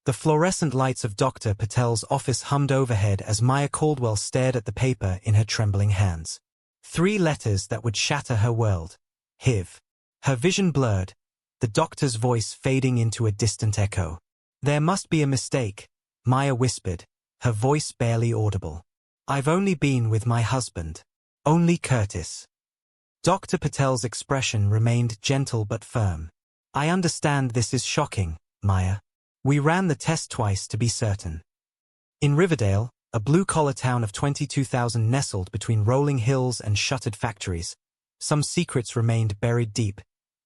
The fluorescent lights of Dr. Patel's office hummed overhead as Maya Caldwell stared at the paper in her trembling hands. 3 letters that would shatter her world. HIV. Her vision blurred, the doctor's voice fading into a distant echo. "There must be a mistake," Maya whispered, her voice barely audible. "I've only been with my husband. Only Curtis." Dr. Patel's expression remained gentle but firm. "I understand this is shocking, Maya. We ran the test twice to be certain." In Riverdale, a blue-collar town of 22,000 nestled between rolling hills and shuttered factories, some secrets remained buried deep,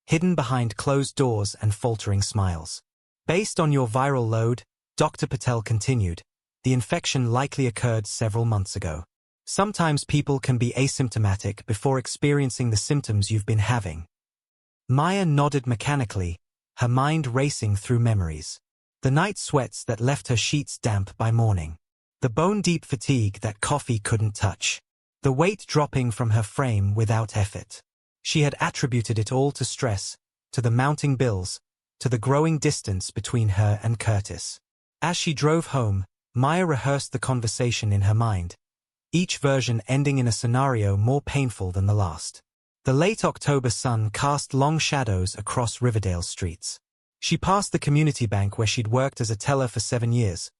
hidden behind closed doors and faltering smiles. "Based on your viral load," Dr. Patel continued, "the infection likely occurred several months ago. Sometimes people can be asymptomatic before experiencing the symptoms you've been having." Maya nodded mechanically, her mind racing through memories. The night sweats that left her sheets damp by morning. The bone-deep fatigue that coffee couldn't touch. The weight dropping from her frame without effort. She had attributed it all to stress, to the mounting bills, to the growing distance between her and Curtis. As she drove home, Maya rehearsed the conversation in her mind, each version ending in a scenario more painful than the last. The late October sun cast long shadows across Riverdale's streets. She passed the community bank where she'd worked as a teller for 7 years,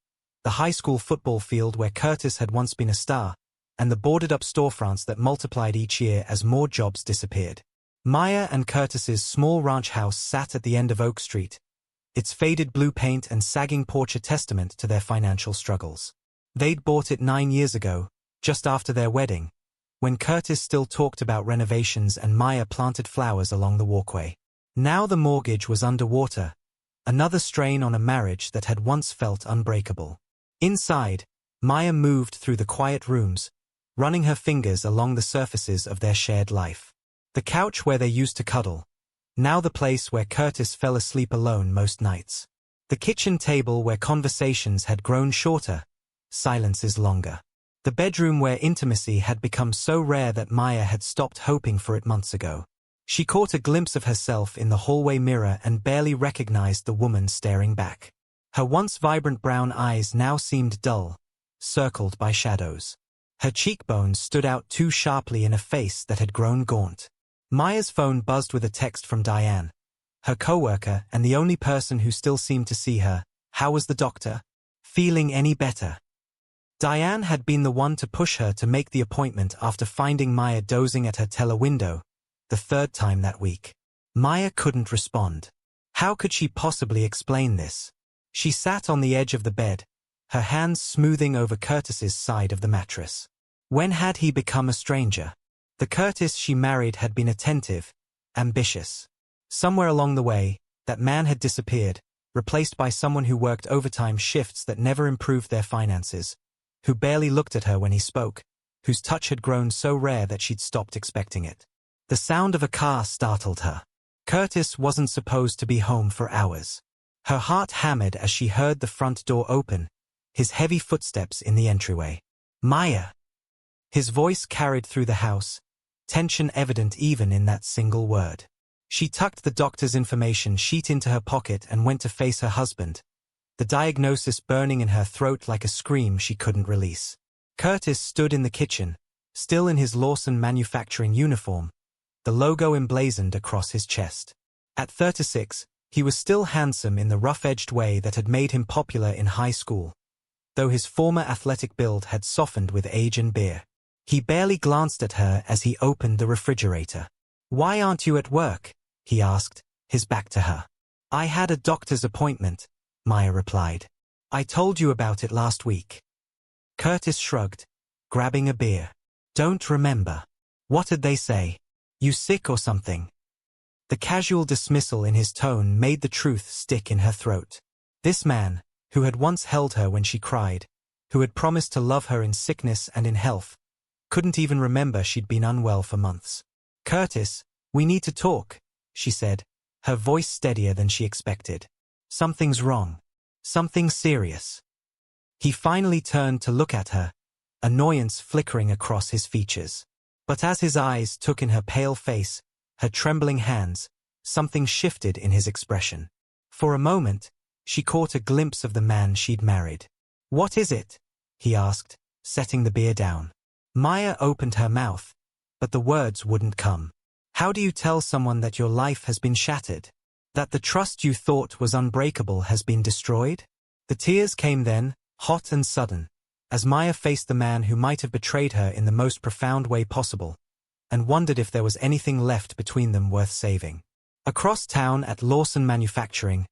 the high school football field where Curtis had once been a star, and the boarded-up storefronts that multiplied each year as more jobs disappeared. Maya and Curtis's small ranch house sat at the end of Oak Street, its faded blue paint and sagging porch a testament to their financial struggles. They'd bought it 9 years ago, just after their wedding, when Curtis still talked about renovations and Maya planted flowers along the walkway. Now the mortgage was underwater, another strain on a marriage that had once felt unbreakable. Inside, Maya moved through the quiet rooms, running her fingers along the surfaces of their shared life. The couch where they used to cuddle, now the place where Curtis fell asleep alone most nights. The kitchen table where conversations had grown shorter, silences longer. The bedroom where intimacy had become so rare that Maya had stopped hoping for it months ago. She caught a glimpse of herself in the hallway mirror and barely recognized the woman staring back. Her once vibrant brown eyes now seemed dull, circled by shadows. Her cheekbones stood out too sharply in a face that had grown gaunt. Maya's phone buzzed with a text from Diane, her coworker and the only person who still seemed to see her. "How was the doctor? Feeling any better?" Diane had been the one to push her to make the appointment after finding Maya dozing at her teller window, the 3rd time that week. Maya couldn't respond. How could she possibly explain this? She sat on the edge of the bed, her hands smoothing over Curtis's side of the mattress. When had he become a stranger? The Curtis she married had been attentive, ambitious. Somewhere along the way, that man had disappeared, replaced by someone who worked overtime shifts that never improved their finances, who barely looked at her when he spoke, whose touch had grown so rare that she'd stopped expecting it. The sound of a car startled her. Curtis wasn't supposed to be home for hours. Her heart hammered as she heard the front door open, his heavy footsteps in the entryway. "Maya!" His voice carried through the house, tension evident even in that single word. She tucked the doctor's information sheet into her pocket and went to face her husband, the diagnosis burning in her throat like a scream she couldn't release. Curtis stood in the kitchen, still in his Lawson manufacturing uniform, the logo emblazoned across his chest. At 36, he was still handsome in the rough-edged way that had made him popular in high school, though his former athletic build had softened with age and beer. He barely glanced at her as he opened the refrigerator. "Why aren't you at work?" he asked, his back to her. "I had a doctor's appointment," Maya replied. "I told you about it last week." Curtis shrugged, grabbing a beer. "Don't remember. What did they say? You sick or something?" The casual dismissal in his tone made the truth stick in her throat. This man, who had once held her when she cried, who had promised to love her in sickness and in health, couldn't even remember she'd been unwell for months. "Curtis, we need to talk," she said, her voice steadier than she expected. "Something's wrong. Something serious." He finally turned to look at her, annoyance flickering across his features. But as his eyes took in her pale face, her trembling hands, something shifted in his expression. For a moment, she caught a glimpse of the man she'd married. "What is it?" he asked, setting the beer down. Maya opened her mouth, but the words wouldn't come. "How do you tell someone that your life has been shattered? That the trust you thought was unbreakable has been destroyed?" The tears came then, hot and sudden, as Maya faced the man who might have betrayed her in the most profound way possible, and wondered if there was anything left between them worth saving. Across town at Lawson Manufacturing,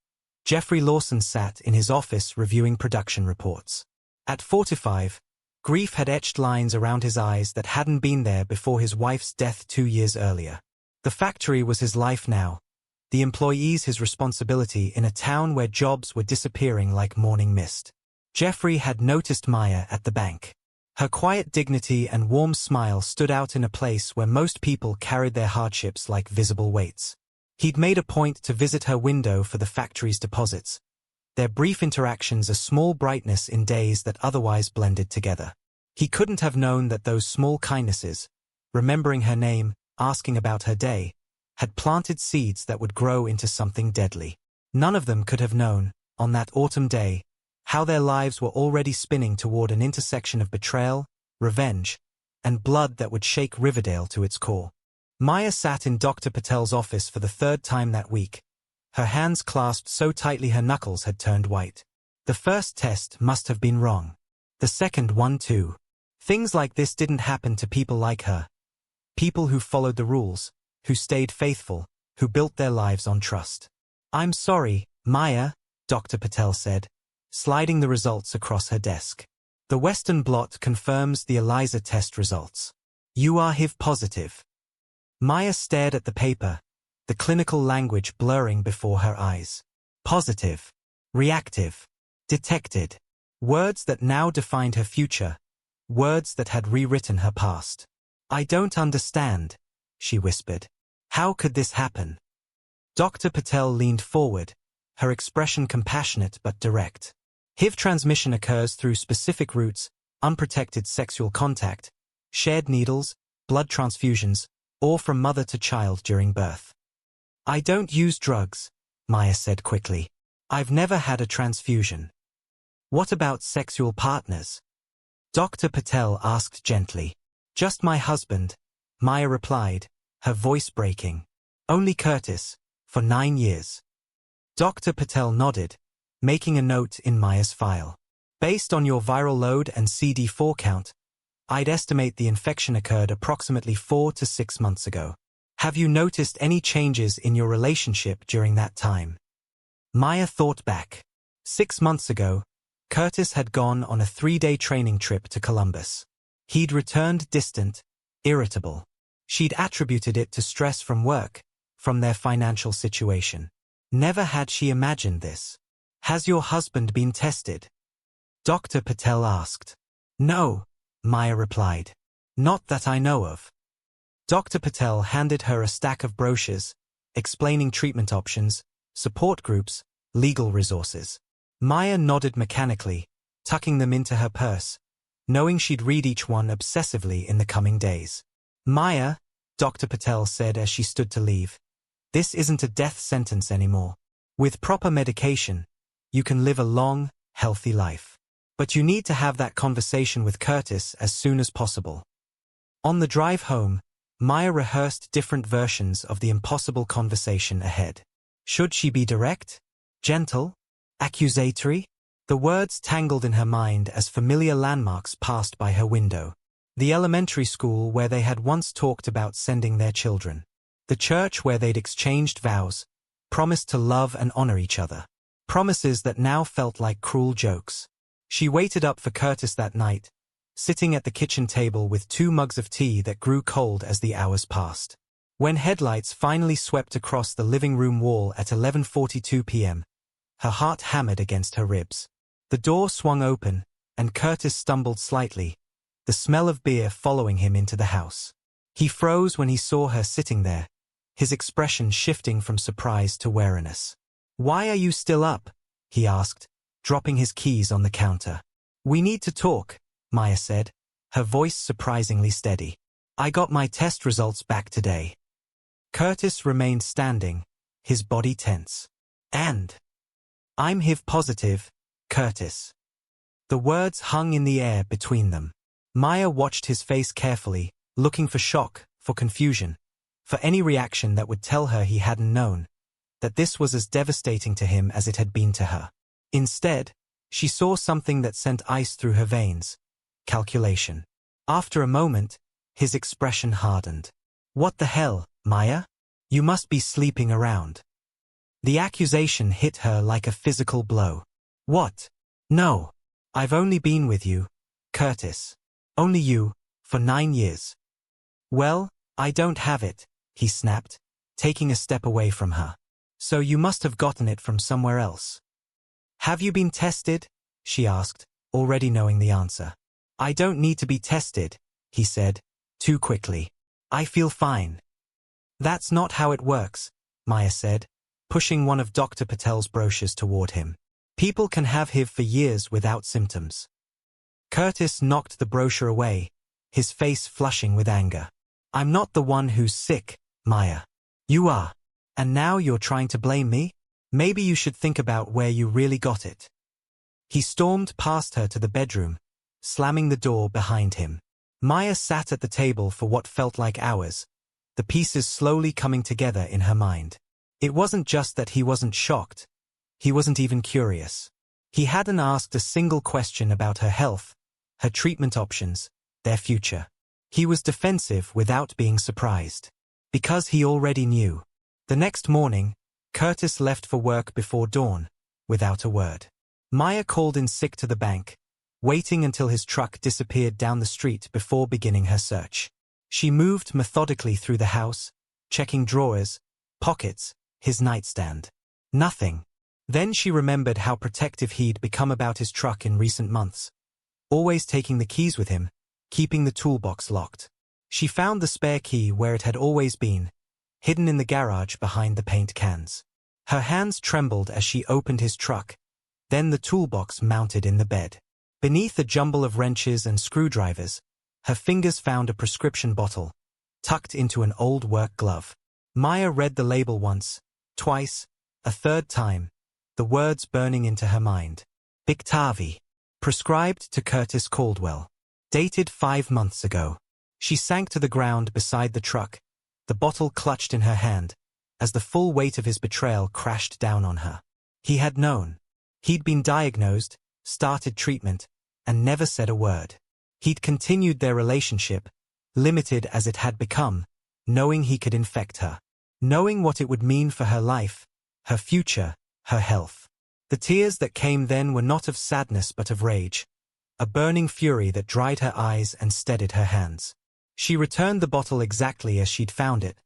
Jeffrey Lawson sat in his office reviewing production reports. At 45, grief had etched lines around his eyes that hadn't been there before his wife's death 2 years earlier. The factory was his life now, the employees his responsibility in a town where jobs were disappearing like morning mist. Jeffrey had noticed Maya at the bank. Her quiet dignity and warm smile stood out in a place where most people carried their hardships like visible weights. He'd made a point to visit her window for the factory's deposits, their brief interactions a small brightness in days that otherwise blended together. He couldn't have known that those small kindnesses, remembering her name, asking about her day, had planted seeds that would grow into something deadly. None of them could have known, on that autumn day, how their lives were already spinning toward an intersection of betrayal, revenge, and blood that would shake Riverdale to its core. Maya sat in Dr. Patel's office for the 3rd time that week, her hands clasped so tightly her knuckles had turned white. The first test must have been wrong. The second one too. Things like this didn't happen to people like her. People who followed the rules, who stayed faithful, who built their lives on trust. "I'm sorry, Maya," Dr. Patel said, sliding the results across her desk. "The Western blot confirms the ELISA test results. You are HIV positive." Maya stared at the paper, the clinical language blurring before her eyes. Positive. Reactive. Detected. Words that now defined her future. Words that had rewritten her past. "I don't understand," she whispered. "How could this happen?" Dr. Patel leaned forward, her expression compassionate but direct. HIV transmission occurs through specific routes, unprotected sexual contact, shared needles, blood transfusions, or from mother to child during birth. "I don't use drugs," Maya said quickly. "I've never had a transfusion." "What about sexual partners?" Dr. Patel asked gently. "Just my husband," Maya replied, her voice breaking. "Only Curtis, for 9 years." Dr. Patel nodded, making a note in Maya's file. "Based on your viral load and CD4 count, I'd estimate the infection occurred approximately 4 to 6 months ago. Have you noticed any changes in your relationship during that time?" Maya thought back. 6 months ago, Curtis had gone on a 3-day training trip to Columbus. He'd returned distant, irritable. She'd attributed it to stress from work, from their financial situation. Never had she imagined this. "Has your husband been tested?" Dr. Patel asked. "No," Maya replied. "Not that I know of." Dr. Patel handed her a stack of brochures, explaining treatment options, support groups, legal resources. Maya nodded mechanically, tucking them into her purse, knowing she'd read each one obsessively in the coming days. "Maya," Dr. Patel said as she stood to leave, "this isn't a death sentence anymore. With proper medication, you can live a long, healthy life. But you need to have that conversation with Curtis as soon as possible." On the drive home, Maya rehearsed different versions of the impossible conversation ahead. Should she be direct? Gentle? Accusatory? The words tangled in her mind as familiar landmarks passed by her window. The elementary school where they had once talked about sending their children. The church where they'd exchanged vows, promised to love and honor each other. Promises that now felt like cruel jokes. She waited up for Curtis that night, sitting at the kitchen table with 2 mugs of tea that grew cold as the hours passed. When headlights finally swept across the living room wall at 11:42 p.m., her heart hammered against her ribs. The door swung open, and Curtis stumbled slightly, the smell of beer following him into the house. He froze when he saw her sitting there, his expression shifting from surprise to wariness. "Why are you still up?" he asked, dropping his keys on the counter. "We need to talk," Maya said, her voice surprisingly steady. "I got my test results back today." Curtis remained standing, his body tense. "And?" I'm HIV positive, Curtis. The words hung in the air between them. Maya watched his face carefully, looking for shock, for confusion, for any reaction that would tell her he hadn't known, that this was as devastating to him as it had been to her. Instead, she saw something that sent ice through her veins. Calculation. After a moment, his expression hardened. What the hell, Maya? You must be sleeping around. The accusation hit her like a physical blow. What? No. I've only been with you, Curtis. Only you, for 9 years. Well, I don't have it, he snapped, taking a step away from her. So you must have gotten it from somewhere else. Have you been tested? She asked, already knowing the answer. I don't need to be tested, he said, too quickly. I feel fine. That's not how it works, Maya said, pushing one of Dr. Patel's brochures toward him. People can have HIV for years without symptoms. Curtis knocked the brochure away, his face flushing with anger. I'm not the one who's sick, Maya. You are. And now you're trying to blame me? Maybe you should think about where you really got it. He stormed past her to the bedroom, slamming the door behind him. Maya sat at the table for what felt like hours, the pieces slowly coming together in her mind. It wasn't just that he wasn't shocked. He wasn't even curious. He hadn't asked a single question about her health, her treatment options, their future. He was defensive without being surprised. Because he already knew. The next morning, Curtis left for work before dawn, without a word. Maya called in sick to the bank, waiting until his truck disappeared down the street before beginning her search. She moved methodically through the house, checking drawers, pockets, his nightstand. Nothing. Then she remembered how protective he'd become about his truck in recent months. Always taking the keys with him, keeping the toolbox locked. She found the spare key where it had always been, hidden in the garage behind the paint cans. Her hands trembled as she opened his truck, then the toolbox mounted in the bed. Beneath a jumble of wrenches and screwdrivers, her fingers found a prescription bottle, tucked into an old work glove. Maya read the label once, twice, a third time, the words burning into her mind. Biktarvy. Prescribed to Curtis Caldwell. Dated 5 months ago. She sank to the ground beside the truck, the bottle clutched in her hand, as the full weight of his betrayal crashed down on her. He had known. He'd been diagnosed, started treatment, and never said a word. He'd continued their relationship, limited as it had become, knowing he could infect her. Knowing what it would mean for her life, her future, her health. The tears that came then were not of sadness but of rage, a burning fury that dried her eyes and steadied her hands. She returned the bottle exactly as she'd found it,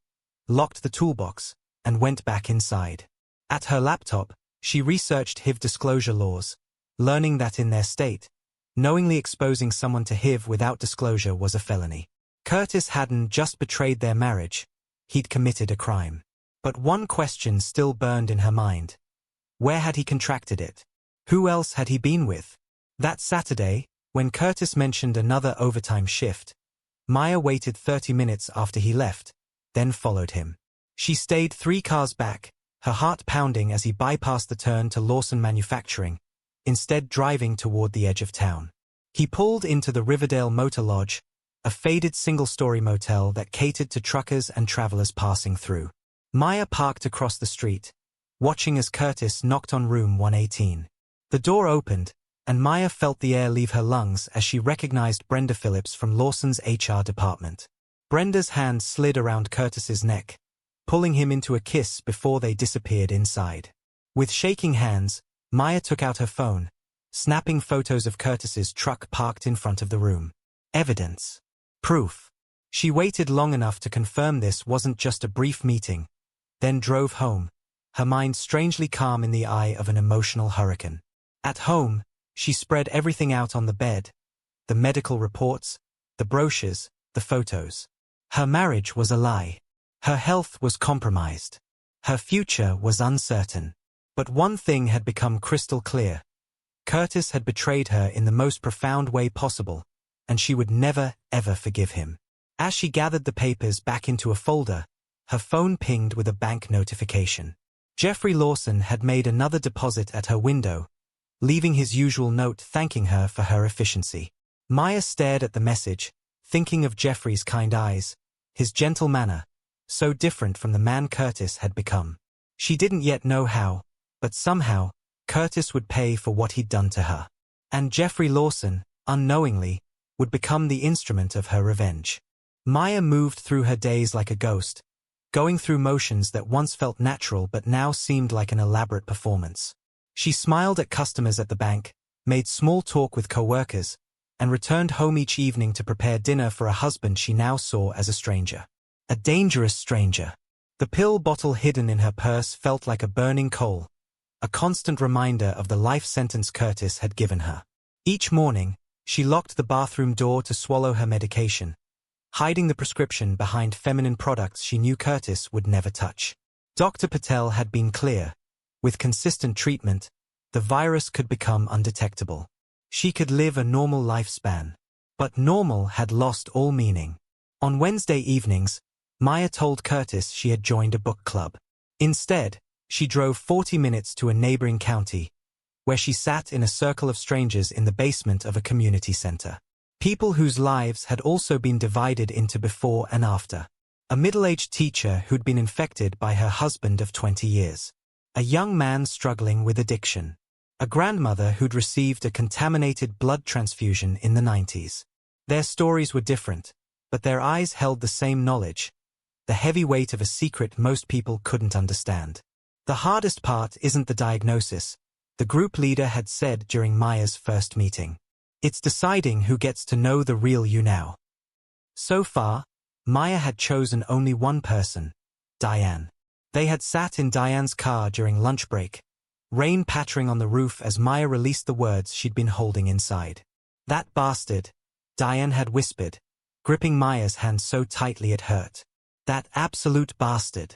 locked the toolbox, and went back inside. At her laptop, she researched HIV disclosure laws, learning that in their state, knowingly exposing someone to HIV without disclosure was a felony. Curtis hadn't just betrayed their marriage, he'd committed a crime. But one question still burned in her mind. Where had he contracted it? Who else had he been with? That Saturday, when Curtis mentioned another overtime shift, Maya waited 30 minutes after he left, then followed him. She stayed 3 cars back, her heart pounding as he bypassed the turn to Lawson Manufacturing, instead driving toward the edge of town. He pulled into the Riverdale Motor Lodge, a faded single-story motel that catered to truckers and travelers passing through. Maya parked across the street, watching as Curtis knocked on room 118. The door opened, and Maya felt the air leave her lungs as she recognized Brenda Phillips from Lawson's HR department. Brenda's hand slid around Curtis's neck, pulling him into a kiss before they disappeared inside. With shaking hands, Maya took out her phone, snapping photos of Curtis's truck parked in front of the room. Evidence. Proof. She waited long enough to confirm this wasn't just a brief meeting, then drove home, her mind strangely calm in the eye of an emotional hurricane. At home, she spread everything out on the bed, the medical reports, the brochures, the photos. Her marriage was a lie. Her health was compromised. Her future was uncertain. But one thing had become crystal clear. Curtis had betrayed her in the most profound way possible, and she would never, ever forgive him. As she gathered the papers back into a folder, her phone pinged with a bank notification. Jeffrey Lawson had made another deposit at her window, leaving his usual note thanking her for her efficiency. Maya stared at the message, thinking of Jeffrey's kind eyes, his gentle manner, so different from the man Curtis had become. She didn't yet know how, but somehow, Curtis would pay for what he'd done to her. And Jeffrey Lawson, unknowingly, would become the instrument of her revenge. Maya moved through her days like a ghost, going through motions that once felt natural but now seemed like an elaborate performance. She smiled at customers at the bank, made small talk with co-workers, and returned home each evening to prepare dinner for a husband she now saw as a stranger. A dangerous stranger. The pill bottle hidden in her purse felt like a burning coal, a constant reminder of the life sentence Curtis had given her. Each morning, she locked the bathroom door to swallow her medication, hiding the prescription behind feminine products she knew Curtis would never touch. Dr. Patel had been clear. With consistent treatment, the virus could become undetectable. She could live a normal lifespan. But normal had lost all meaning. On Wednesday evenings, Maya told Curtis she had joined a book club. Instead, she drove 40 minutes to a neighboring county, where she sat in a circle of strangers in the basement of a community center. People whose lives had also been divided into before and after. A middle-aged teacher who'd been infected by her husband of 20 years. A young man struggling with addiction. A grandmother who'd received a contaminated blood transfusion in the 90s. Their stories were different, but their eyes held the same knowledge, the heavy weight of a secret most people couldn't understand. The hardest part isn't the diagnosis, the group leader had said during Maya's first meeting. It's deciding who gets to know the real you now. So far, Maya had chosen only one person, Diane. They had sat in Diane's car during lunch break, rain pattering on the roof as Maya released the words she'd been holding inside. That bastard, Diane had whispered, gripping Maya's hand so tightly it hurt. That absolute bastard.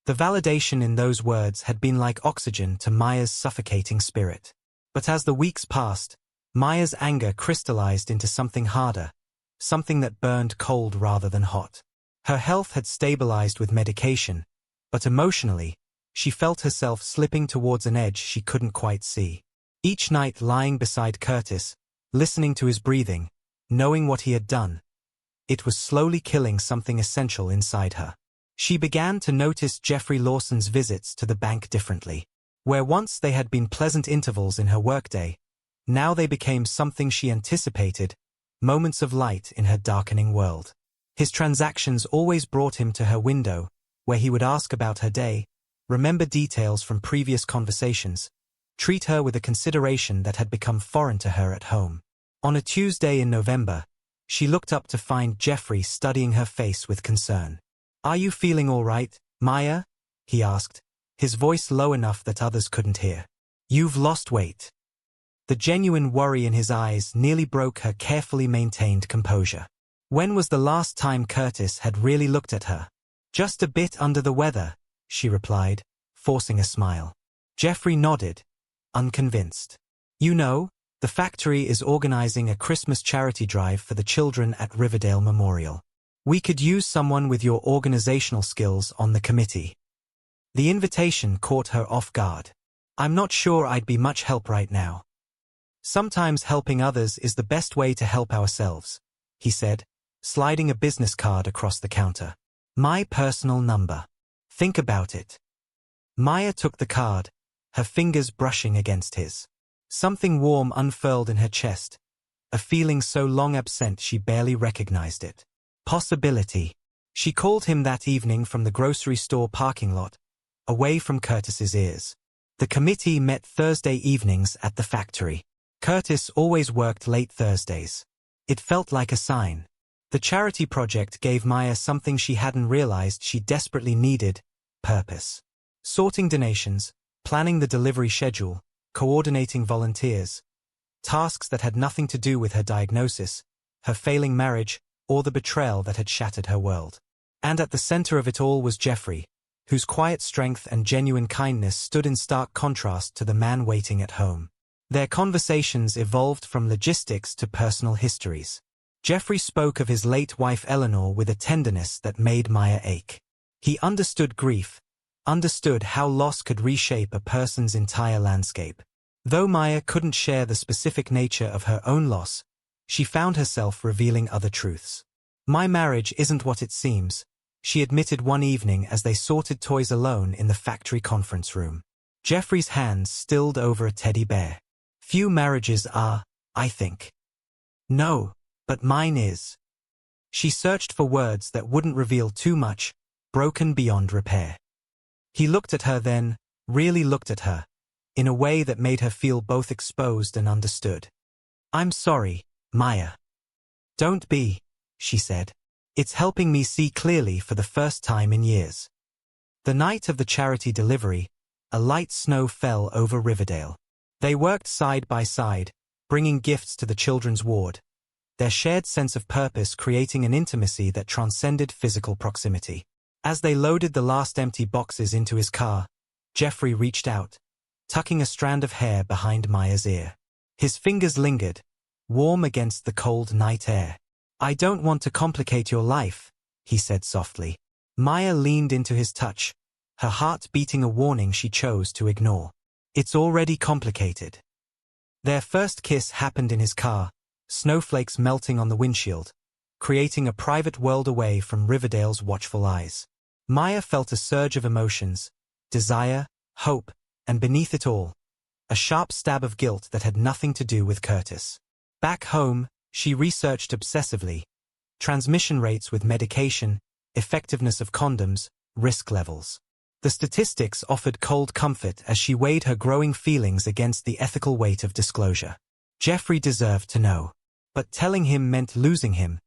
The validation in those words had been like oxygen to Maya's suffocating spirit. But as the weeks passed, Maya's anger crystallized into something harder, something that burned cold rather than hot. Her health had stabilized with medication, but emotionally, she felt herself slipping towards an edge she couldn't quite see. Each night lying beside Curtis, listening to his breathing, knowing what he had done, it was slowly killing something essential inside her. She began to notice Jeffrey Lawson's visits to the bank differently. Where once they had been pleasant intervals in her workday, now they became something she anticipated, moments of light in her darkening world. His transactions always brought him to her window, where he would ask about her day, remember details from previous conversations, treat her with a consideration that had become foreign to her at home. On a Tuesday in November, she looked up to find Jeffrey studying her face with concern. "Are you feeling all right, Maya?" he asked, his voice low enough that others couldn't hear. "You've lost weight." The genuine worry in his eyes nearly broke her carefully maintained composure. When was the last time Curtis had really looked at her? "Just a bit under the weather," she replied, forcing a smile. Jeffrey nodded, unconvinced. "You know, the factory is organizing a Christmas charity drive for the children at Riverdale Memorial. We could use someone with your organizational skills on the committee." The invitation caught her off guard. "I'm not sure I'd be much help right now." "Sometimes helping others is the best way to help ourselves," he said, sliding a business card across the counter. "My personal number. Think about it." Maya took the card, her fingers brushing against his. Something warm unfurled in her chest, a feeling so long absent she barely recognized it. Possibility. She called him that evening from the grocery store parking lot, away from Curtis's ears. The committee met Thursday evenings at the factory. Curtis always worked late Thursdays. It felt like a sign. The charity project gave Maya something she hadn't realized she desperately needed: purpose. Sorting donations, planning the delivery schedule, coordinating volunteers. Tasks that had nothing to do with her diagnosis, her failing marriage, or the betrayal that had shattered her world. And at the center of it all was Jeffrey, whose quiet strength and genuine kindness stood in stark contrast to the man waiting at home. Their conversations evolved from logistics to personal histories. Jeffrey spoke of his late wife Eleanor with a tenderness that made Maya ache. He understood grief, understood how loss could reshape a person's entire landscape. Though Maya couldn't share the specific nature of her own loss, she found herself revealing other truths. "My marriage isn't what it seems," she admitted one evening as they sorted toys alone in the factory conference room. Jeffrey's hands stilled over a teddy bear. "Few marriages are, I think." "No, but mine is." She searched for words that wouldn't reveal too much, broken beyond repair. He looked at her then, really looked at her, in a way that made her feel both exposed and understood. "I'm sorry, Maya." "Don't be," she said. "It's helping me see clearly for the first time in years." The night of the charity delivery, a light snow fell over Riverdale. They worked side by side, bringing gifts to the children's ward, their shared sense of purpose creating an intimacy that transcended physical proximity. As they loaded the last empty boxes into his car, Jeffrey reached out, tucking a strand of hair behind Maya's ear. His fingers lingered, warm against the cold night air. "I don't want to complicate your life," he said softly. Maya leaned into his touch, her heart beating a warning she chose to ignore. "It's already complicated." Their first kiss happened in his car, snowflakes melting on the windshield, creating a private world away from Riverdale's watchful eyes. Maya felt a surge of emotions, desire, hope, and beneath it all, a sharp stab of guilt that had nothing to do with Curtis. Back home, she researched obsessively: transmission rates with medication, effectiveness of condoms, risk levels. The statistics offered cold comfort as she weighed her growing feelings against the ethical weight of disclosure. Jeffrey deserved to know. But telling him meant losing him,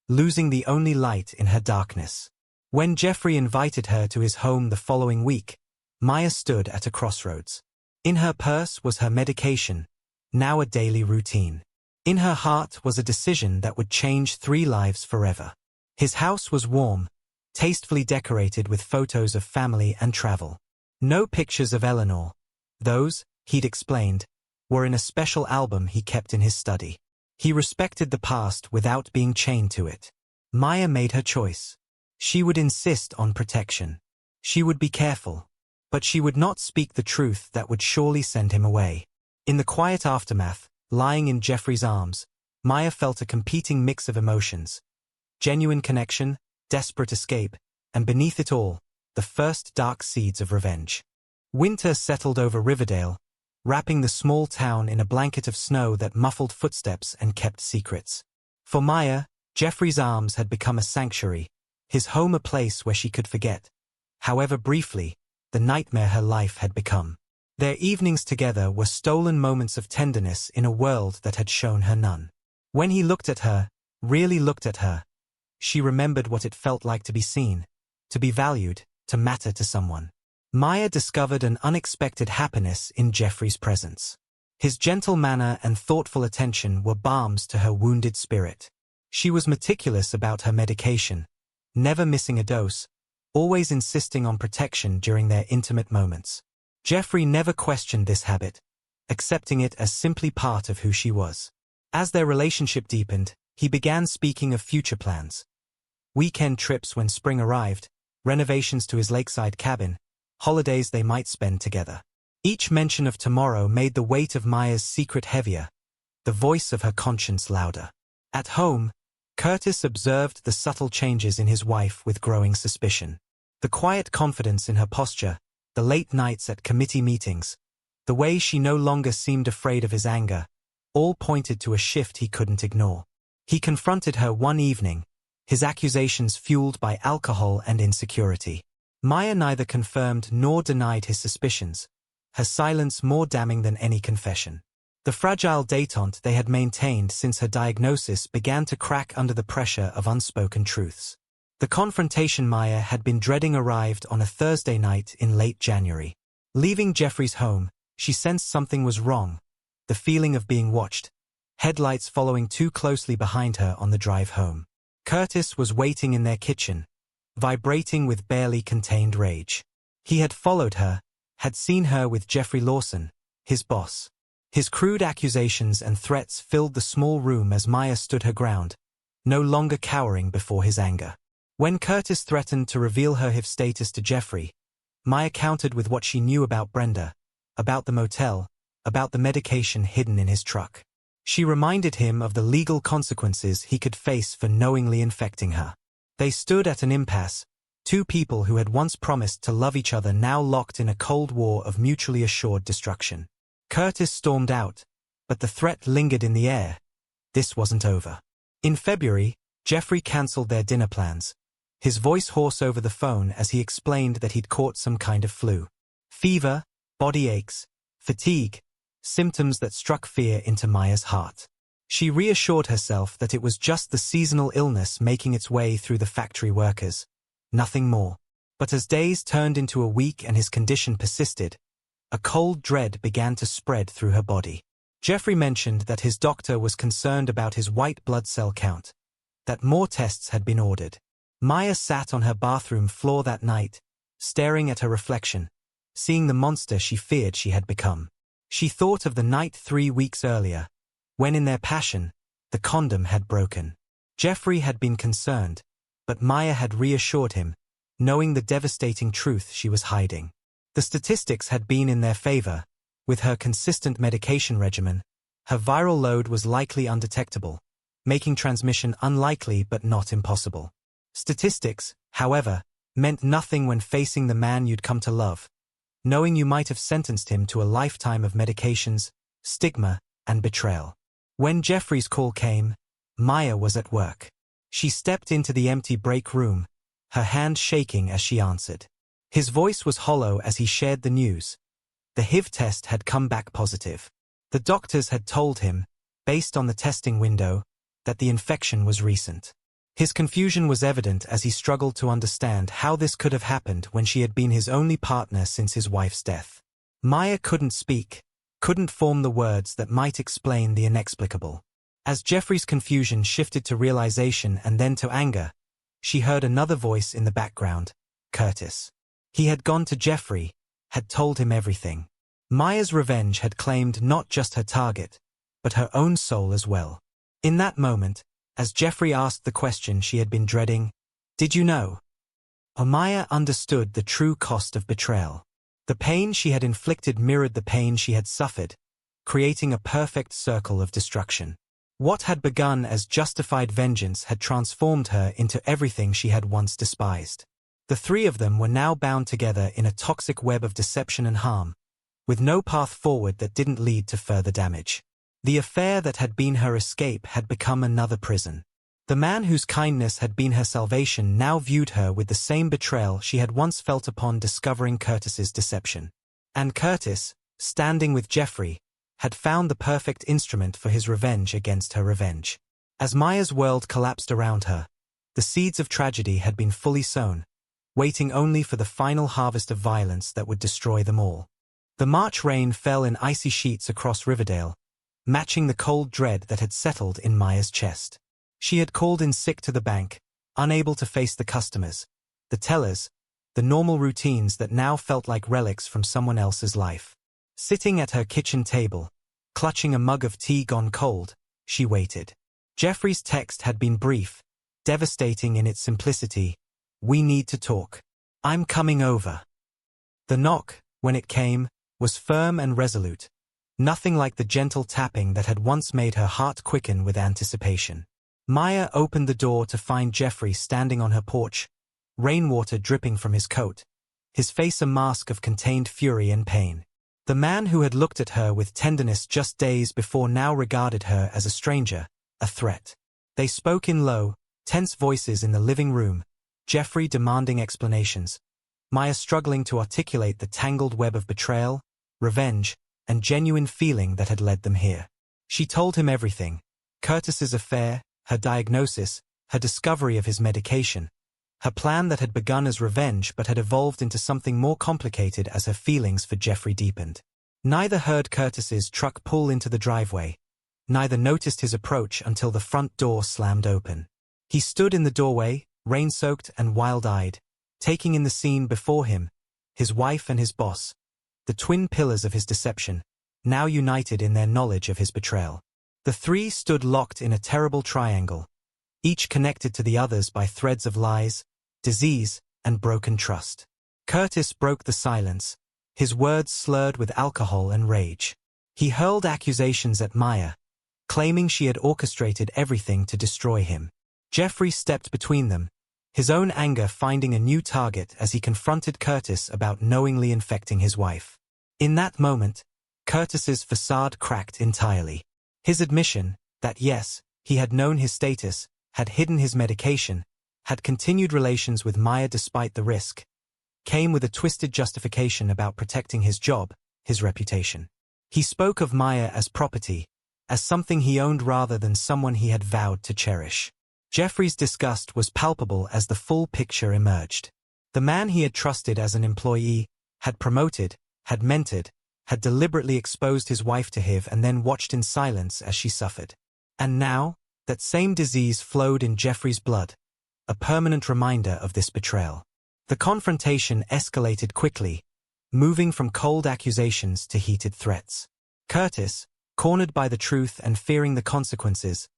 losing the only light in her darkness. When Jeffrey invited her to his home the following week, Maya stood at a crossroads. In her purse was her medication, now a daily routine. In her heart was a decision that would change 3 lives forever. His house was warm, tastefully decorated with photos of family and travel. No pictures of Eleanor. Those, he'd explained, were in a special album he kept in his study. He respected the past without being chained to it. Maya made her choice. She would insist on protection. She would be careful. But she would not speak the truth that would surely send him away. In the quiet aftermath, lying in Jeffrey's arms, Maya felt a competing mix of emotions: genuine connection, desperate escape, and beneath it all, the first dark seeds of revenge. Winter settled over Riverdale, wrapping the small town in a blanket of snow that muffled footsteps and kept secrets. For Maya, Jeffrey's arms had become a sanctuary, his home a place where she could forget, however briefly, the nightmare her life had become. Their evenings together were stolen moments of tenderness in a world that had shown her none. When he looked at her, really looked at her, she remembered what it felt like to be seen, to be valued, to matter to someone. Maya discovered an unexpected happiness in Jeffrey's presence. His gentle manner and thoughtful attention were balms to her wounded spirit. She was meticulous about her medication, never missing a dose, always insisting on protection during their intimate moments. Jeffrey never questioned this habit, accepting it as simply part of who she was. As their relationship deepened, he began speaking of future plans. Weekend trips when spring arrived, renovations to his lakeside cabin, holidays they might spend together. Each mention of tomorrow made the weight of Maya's secret heavier, the voice of her conscience louder. At home, Curtis observed the subtle changes in his wife with growing suspicion. The quiet confidence in her posture, the late nights at committee meetings, the way she no longer seemed afraid of his anger, all pointed to a shift he couldn't ignore. He confronted her one evening, his accusations fueled by alcohol and insecurity. Maya neither confirmed nor denied his suspicions, her silence more damning than any confession. The fragile détente they had maintained since her diagnosis began to crack under the pressure of unspoken truths. The confrontation Maya had been dreading arrived on a Thursday night in late January. Leaving Jeffrey's home, she sensed something was wrong, the feeling of being watched, headlights following too closely behind her on the drive home. Curtis was waiting in their kitchen, vibrating with barely contained rage. He had followed her, had seen her with Jeffrey Lawson, his boss. His crude accusations and threats filled the small room as Maya stood her ground, no longer cowering before his anger. When Curtis threatened to reveal her HIV status to Jeffrey, Maya countered with what she knew about Brenda, about the motel, about the medication hidden in his truck. She reminded him of the legal consequences he could face for knowingly infecting her. They stood at an impasse, two people who had once promised to love each other now locked in a cold war of mutually assured destruction. Curtis stormed out, but the threat lingered in the air. This wasn't over. In February, Jeffrey cancelled their dinner plans, his voice hoarse over the phone as he explained that he'd caught some kind of flu. Fever, body aches, fatigue, symptoms that struck fear into Maya's heart. She reassured herself that it was just the seasonal illness making its way through the factory workers, nothing more. But as days turned into a week and his condition persisted, a cold dread began to spread through her body. Jeffrey mentioned that his doctor was concerned about his white blood cell count, that more tests had been ordered. Maya sat on her bathroom floor that night, staring at her reflection, seeing the monster she feared she had become. She thought of the night 3 weeks earlier, when in their passion, the condom had broken. Jeffrey had been concerned, but Maya had reassured him, knowing the devastating truth she was hiding. The statistics had been in their favor. With her consistent medication regimen, her viral load was likely undetectable, making transmission unlikely but not impossible. Statistics, however, meant nothing when facing the man you'd come to love, knowing you might have sentenced him to a lifetime of medications, stigma, and betrayal. When Jeffrey's call came, Maya was at work. She stepped into the empty break room, her hand shaking as she answered. His voice was hollow as he shared the news. The HIV test had come back positive. The doctors had told him, based on the testing window, that the infection was recent. His confusion was evident as he struggled to understand how this could have happened when she had been his only partner since his wife's death. Maya couldn't speak, couldn't form the words that might explain the inexplicable. As Jeffrey's confusion shifted to realization and then to anger, she heard another voice in the background, Curtis. He had gone to Jeffrey, had told him everything. Maya's revenge had claimed not just her target, but her own soul as well. In that moment, as Jeffrey asked the question she had been dreading, "Did you know?" Maya understood the true cost of betrayal. The pain she had inflicted mirrored the pain she had suffered, creating a perfect circle of destruction. What had begun as justified vengeance had transformed her into everything she had once despised. The three of them were now bound together in a toxic web of deception and harm, with no path forward that didn't lead to further damage. The affair that had been her escape had become another prison. The man whose kindness had been her salvation now viewed her with the same betrayal she had once felt upon discovering Curtis's deception. And Curtis, standing with Jeffrey, had found the perfect instrument for his revenge against her revenge. As Maya's world collapsed around her, the seeds of tragedy had been fully sown, waiting only for the final harvest of violence that would destroy them all. The March rain fell in icy sheets across Riverdale, matching the cold dread that had settled in Maya's chest. She had called in sick to the bank, unable to face the customers, the tellers, the normal routines that now felt like relics from someone else's life. Sitting at her kitchen table, clutching a mug of tea gone cold, she waited. Jeffrey's text had been brief, devastating in its simplicity. "We need to talk. I'm coming over." The knock, when it came, was firm and resolute, nothing like the gentle tapping that had once made her heart quicken with anticipation. Maya opened the door to find Jeffrey standing on her porch, rainwater dripping from his coat, his face a mask of contained fury and pain. The man who had looked at her with tenderness just days before now regarded her as a stranger, a threat. They spoke in low, tense voices in the living room, Jeffrey demanding explanations, Maya struggling to articulate the tangled web of betrayal, revenge, and genuine feeling that had led them here. She told him everything: Curtis's affair, her diagnosis, her discovery of his medication, her plan that had begun as revenge but had evolved into something more complicated as her feelings for Jeffrey deepened. Neither heard Curtis's truck pull into the driveway, neither noticed his approach until the front door slammed open. He stood in the doorway, rain-soaked and wild-eyed, taking in the scene before him, his wife and his boss, the twin pillars of his deception, now united in their knowledge of his betrayal. The three stood locked in a terrible triangle, each connected to the others by threads of lies, disease, and broken trust. Curtis broke the silence, his words slurred with alcohol and rage. He hurled accusations at Maya, claiming she had orchestrated everything to destroy him. Jeffrey stepped between them, his own anger finding a new target as he confronted Curtis about knowingly infecting his wife. In that moment, Curtis's facade cracked entirely. His admission that yes, he had known his status, had hidden his medication, had continued relations with Maya despite the risk, came with a twisted justification about protecting his job, his reputation. He spoke of Maya as property, as something he owned rather than someone he had vowed to cherish. Jeffrey's disgust was palpable as the full picture emerged. The man he had trusted as an employee, had promoted, had mentored, had deliberately exposed his wife to HIV and then watched in silence as she suffered. And now, that same disease flowed in Jeffrey's blood, a permanent reminder of this betrayal. The confrontation escalated quickly, moving from cold accusations to heated threats. Curtis, cornered by the truth and fearing the consequences,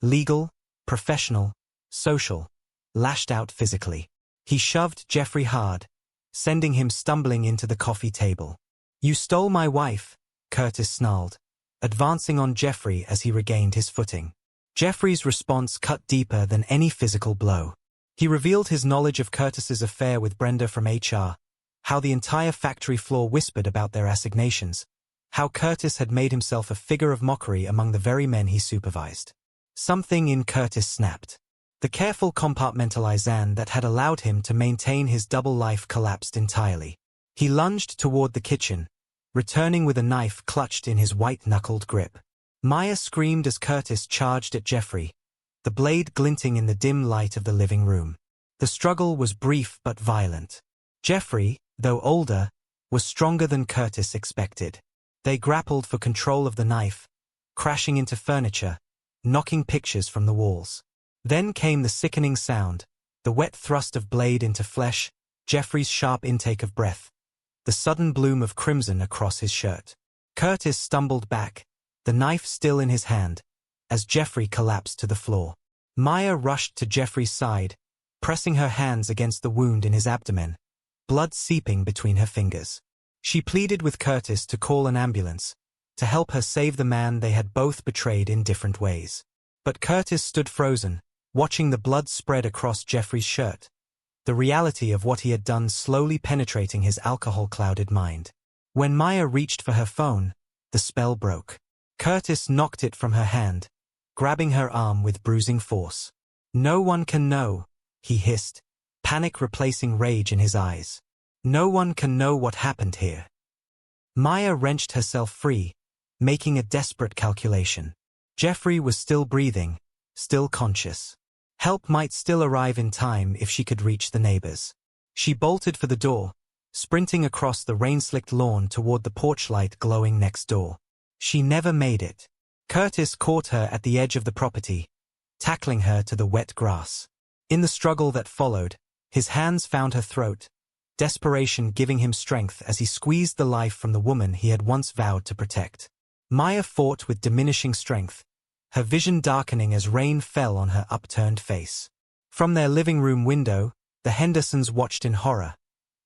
legal, professional, social, lashed out physically. He shoved Jeffrey hard, sending him stumbling into the coffee table. "You stole my wife," Curtis snarled, advancing on Jeffrey as he regained his footing. Jeffrey's response cut deeper than any physical blow. He revealed his knowledge of Curtis's affair with Brenda from HR, how the entire factory floor whispered about their assignations, how Curtis had made himself a figure of mockery among the very men he supervised. Something in Curtis snapped. The careful compartmentalization that had allowed him to maintain his double life collapsed entirely. He lunged toward the kitchen, returning with a knife clutched in his white-knuckled grip. Maya screamed as Curtis charged at Jeffrey, the blade glinting in the dim light of the living room. The struggle was brief but violent. Jeffrey, though older, was stronger than Curtis expected. They grappled for control of the knife, crashing into furniture, knocking pictures from the walls. Then came the sickening sound, the wet thrust of blade into flesh, Jeffrey's sharp intake of breath, the sudden bloom of crimson across his shirt. Curtis stumbled back, the knife still in his hand, as Jeffrey collapsed to the floor. Maya rushed to Jeffrey's side, pressing her hands against the wound in his abdomen, blood seeping between her fingers. She pleaded with Curtis to call an ambulance, to help her save the man they had both betrayed in different ways. But Curtis stood frozen, watching the blood spread across Jeffrey's shirt, the reality of what he had done slowly penetrating his alcohol-clouded mind. When Maya reached for her phone, the spell broke. Curtis knocked it from her hand, grabbing her arm with bruising force. "No one can know," he hissed, panic replacing rage in his eyes. "No one can know what happened here." Maya wrenched herself free, making a desperate calculation. Jeffrey was still breathing, still conscious. Help might still arrive in time if she could reach the neighbors. She bolted for the door, sprinting across the rain-slicked lawn toward the porch light glowing next door. She never made it. Curtis caught her at the edge of the property, tackling her to the wet grass. In the struggle that followed, his hands found her throat, desperation giving him strength as he squeezed the life from the woman he had once vowed to protect. Maya fought with diminishing strength, her vision darkening as rain fell on her upturned face. From their living room window, the Hendersons watched in horror.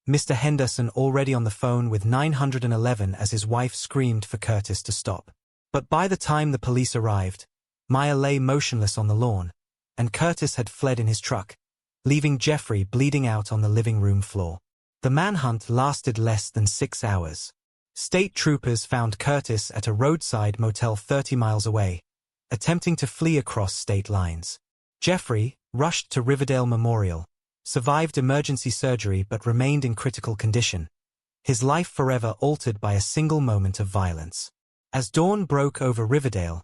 Mr. Henderson already on the phone with 911 as his wife screamed for Curtis to stop. But by the time the police arrived, Maya lay motionless on the lawn, and Curtis had fled in his truck, leaving Jeffrey bleeding out on the living room floor. The manhunt lasted less than 6 hours. State troopers found Curtis at a roadside motel 30 miles away, attempting to flee across state lines. Jeffrey, rushed to Riverdale Memorial, survived emergency surgery but remained in critical condition, his life forever altered by a single moment of violence. As dawn broke over Riverdale,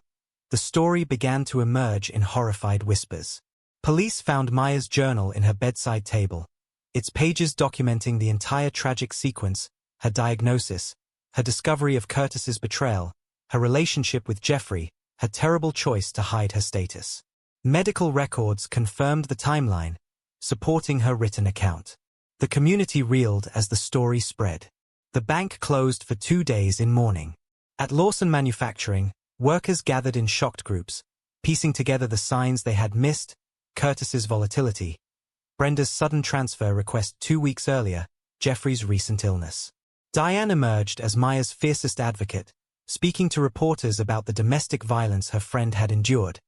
the story began to emerge in horrified whispers. Police found Maya's journal in her bedside table, its pages documenting the entire tragic sequence, her diagnosis, her discovery of Curtis's betrayal, her relationship with Jeffrey, her terrible choice to hide her status. Medical records confirmed the timeline, supporting her written account. The community reeled as the story spread. The bank closed for 2 days in mourning. At Lawson Manufacturing, workers gathered in shocked groups, piecing together the signs they had missed: Curtis's volatility, Brenda's sudden transfer request 2 weeks earlier, Jeffrey's recent illness. Diane emerged as Maya's fiercest advocate, speaking to reporters about the domestic violence her friend had endured,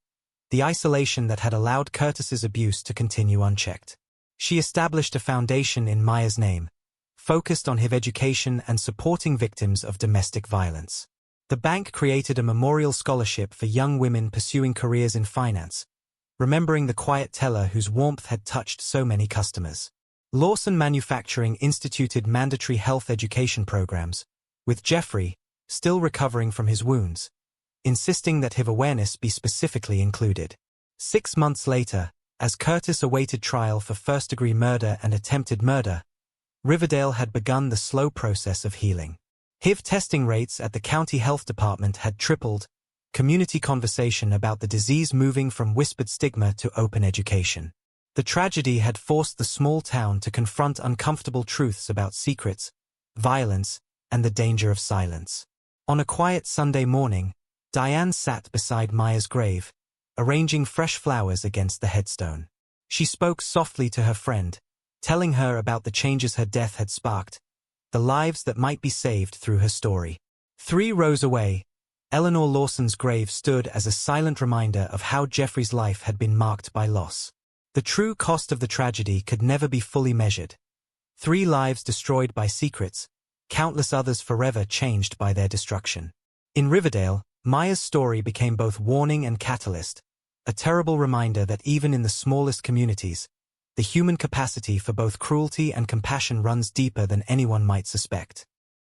the isolation that had allowed Curtis's abuse to continue unchecked. She established a foundation in Maya's name, focused on HIV education and supporting victims of domestic violence. The bank created a memorial scholarship for young women pursuing careers in finance, remembering the quiet teller whose warmth had touched so many customers. Lawson Manufacturing instituted mandatory health education programs, with Jeffrey, still recovering from his wounds, insisting that HIV awareness be specifically included. 6 months later, as Curtis awaited trial for first-degree murder and attempted murder, Riverdale had begun the slow process of healing. HIV testing rates at the county health department had tripled, community conversation about the disease moving from whispered stigma to open education. The tragedy had forced the small town to confront uncomfortable truths about secrets, violence, and the danger of silence. On a quiet Sunday morning, Diane sat beside Maya's grave, arranging fresh flowers against the headstone. She spoke softly to her friend, telling her about the changes her death had sparked, the lives that might be saved through her story. 3 rows away, Eleanor Lawson's grave stood as a silent reminder of how Jeffrey's life had been marked by loss. The true cost of the tragedy could never be fully measured. 3 lives destroyed by secrets, countless others forever changed by their destruction. In Riverdale, Maya's story became both warning and catalyst, a terrible reminder that even in the smallest communities, the human capacity for both cruelty and compassion runs deeper than anyone might suspect.